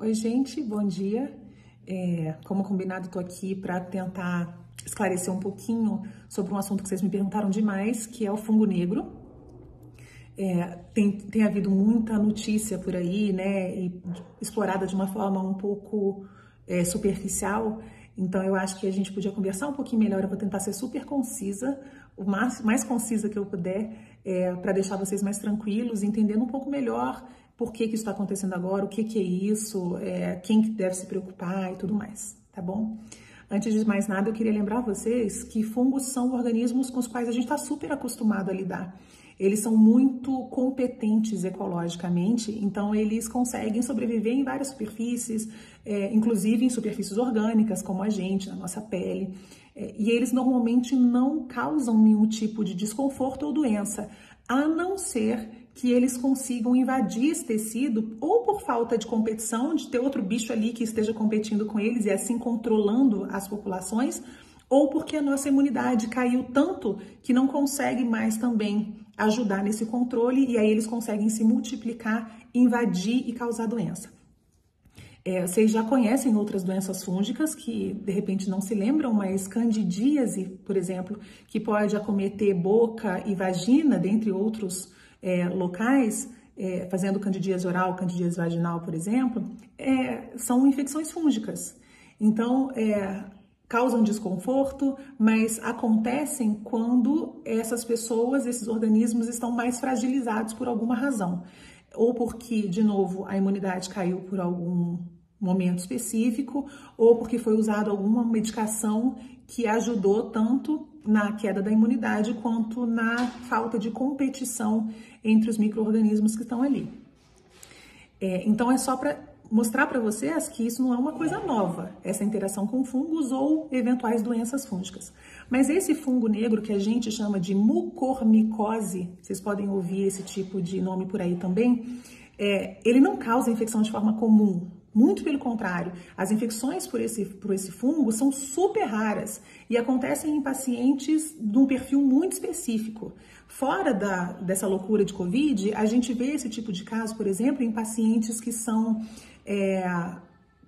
Oi, gente, bom dia. Como combinado, estou aqui para tentar esclarecer um pouquinho sobre um assunto que vocês me perguntaram demais, que é o fungo negro. Tem havido muita notícia por aí, né, e explorada de uma forma um pouco superficial. Então, eu acho que a gente podia conversar um pouquinho melhor. Eu vou tentar ser super concisa, o mais concisa que eu puder, para deixar vocês mais tranquilos, entendendo um pouco melhor por que isso está acontecendo agora, o que é isso, quem que deve se preocupar e tudo mais, tá bom? Antes de mais nada, eu queria lembrar vocês que fungos são organismos com os quais a gente está super acostumado a lidar. Eles são muito competentes ecologicamente, então eles conseguem sobreviver em várias superfícies, inclusive em superfícies orgânicas, como a gente, na nossa pele. E eles normalmente não causam nenhum tipo de desconforto ou doença, a não ser que eles consigam invadir esse tecido, ou por falta de competição, de ter outro bicho ali que esteja competindo com eles e assim controlando as populações, ou porque a nossa imunidade caiu tanto que não consegue mais também ajudar nesse controle, e aí eles conseguem se multiplicar, invadir e causar doença. Vocês já conhecem outras doenças fúngicas que de repente não se lembram, mas candidíase, por exemplo, que pode acometer boca e vagina, dentre outros locais, fazendo candidíase oral, candidíase vaginal, por exemplo, são infecções fúngicas. Então, causam desconforto, mas acontecem quando essas pessoas, esses organismos estão mais fragilizados por alguma razão. Ou porque, de novo, a imunidade caiu por algum momento específico, ou porque foi usada alguma medicação que ajudou tanto na queda da imunidade quanto na falta de competição entre os micro-organismos que estão ali. Então, é só para mostrar para vocês que isso não é uma coisa nova, essa interação com fungos ou eventuais doenças fúngicas. Mas esse fungo negro que a gente chama de mucormicose, vocês podem ouvir esse tipo de nome por aí também, ele não causa infecção de forma comum. Muito pelo contrário, as infecções por esse fungo são super raras e acontecem em pacientes de um perfil muito específico. Fora dessa loucura de Covid, a gente vê esse tipo de caso, por exemplo, em pacientes que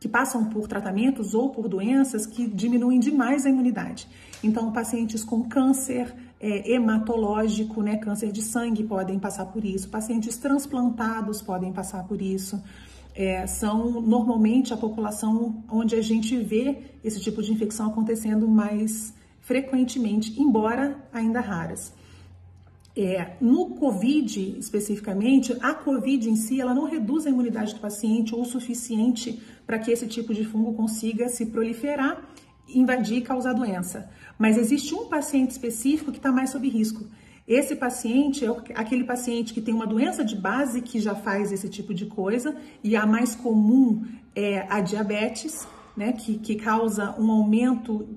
passam por tratamentos ou por doenças que diminuem demais a imunidade. Então, pacientes com câncer hematológico, né, câncer de sangue podem passar por isso, pacientes transplantados podem passar por isso. São normalmente a população onde a gente vê esse tipo de infecção acontecendo mais frequentemente, embora ainda raras. No COVID, especificamente, a COVID em si, ela não reduz a imunidade do paciente o suficiente para que esse tipo de fungo consiga se proliferar, invadir e causar doença. Mas existe um paciente específico que está mais sob risco. Esse paciente é aquele paciente que tem uma doença de base que já faz esse tipo de coisa, e a mais comum é a diabetes, né, que causa um aumento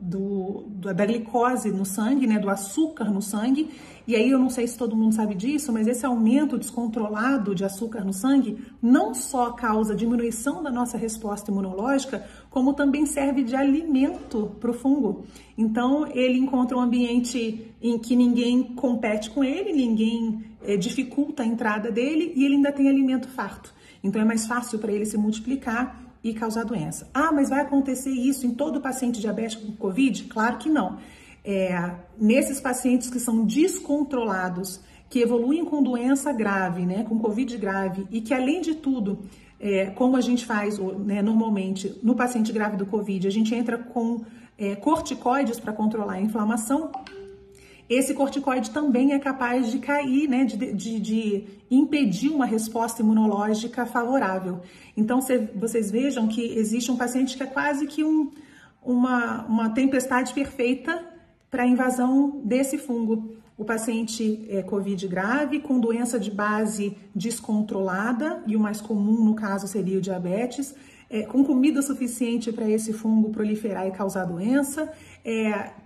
da glicose no sangue, né, do açúcar no sangue. E aí eu não sei se todo mundo sabe disso, mas esse aumento descontrolado de açúcar no sangue não só causa diminuição da nossa resposta imunológica, como também serve de alimento para o fungo. Então ele encontra um ambiente em que ninguém compete com ele, ninguém dificulta a entrada dele, e ele ainda tem alimento farto. Então é mais fácil para ele se multiplicar e causar doença. Ah, mas vai acontecer isso em todo paciente diabético com Covid? Claro que não. Nesses pacientes que são descontrolados, que evoluem com doença grave, né, com Covid grave, e que além de tudo, como a gente faz, né, normalmente no paciente grave do Covid, a gente entra com corticoides para controlar a inflamação. Esse corticoide também é capaz de cair, né, de impedir uma resposta imunológica favorável. Então, vocês vejam que existe um paciente que é quase que uma tempestade perfeita para a invasão desse fungo. O paciente COVID grave, com doença de base descontrolada, e o mais comum no caso seria o diabetes, com comida suficiente para esse fungo proliferar e causar doença,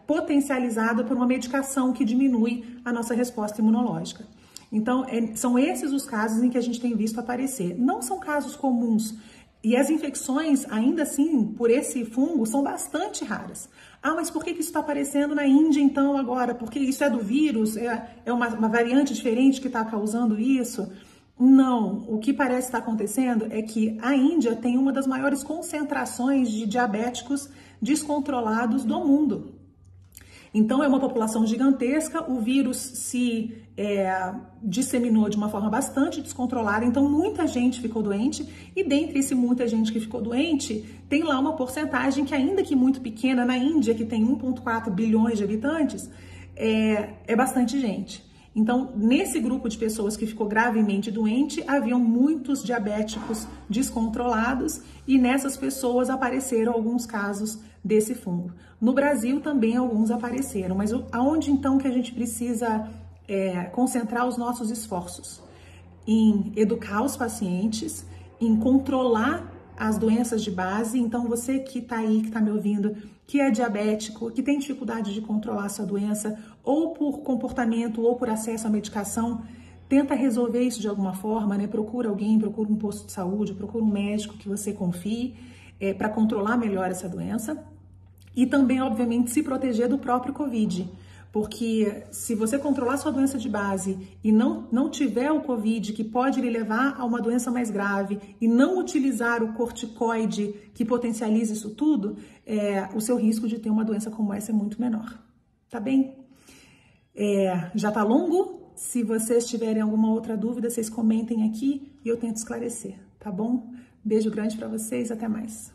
potencializada por uma medicação que diminui a nossa resposta imunológica. Então, são esses os casos em que a gente tem visto aparecer. Não são casos comuns. E as infecções, ainda assim, por esse fungo, são bastante raras. Ah, mas por que isso está aparecendo na Índia, então, agora? Porque isso é do vírus? É uma variante diferente que está causando isso? Não, o que parece estar acontecendo é que a Índia tem uma das maiores concentrações de diabéticos descontrolados do mundo. Então, é uma população gigantesca, o vírus se disseminou de uma forma bastante descontrolada, então muita gente ficou doente, e dentre esse muita gente que ficou doente, tem lá uma porcentagem que, ainda que muito pequena, na Índia, que tem 1,4 bilhões de habitantes, é bastante gente. Então, nesse grupo de pessoas que ficou gravemente doente, haviam muitos diabéticos descontrolados e nessas pessoas apareceram alguns casos desse fungo. No Brasil também alguns apareceram, mas aonde então que a gente precisa concentrar os nossos esforços? Em educar os pacientes, em controlar as doenças de base. Então, você que está aí, que está me ouvindo, que é diabético, que tem dificuldade de controlar a sua doença, ou por comportamento, ou por acesso à medicação, tenta resolver isso de alguma forma, né? Procura alguém, procura um posto de saúde, procura um médico que você confie, para controlar melhor essa doença. E também, obviamente, se proteger do próprio Covid. Porque se você controlar sua doença de base e não tiver o Covid, que pode lhe levar a uma doença mais grave, e não utilizar o corticoide que potencializa isso tudo, o seu risco de ter uma doença como essa é muito menor. Tá bem? Já tá longo? Se vocês tiverem alguma outra dúvida, vocês comentem aqui e eu tento esclarecer, tá bom? Beijo grande para vocês, até mais.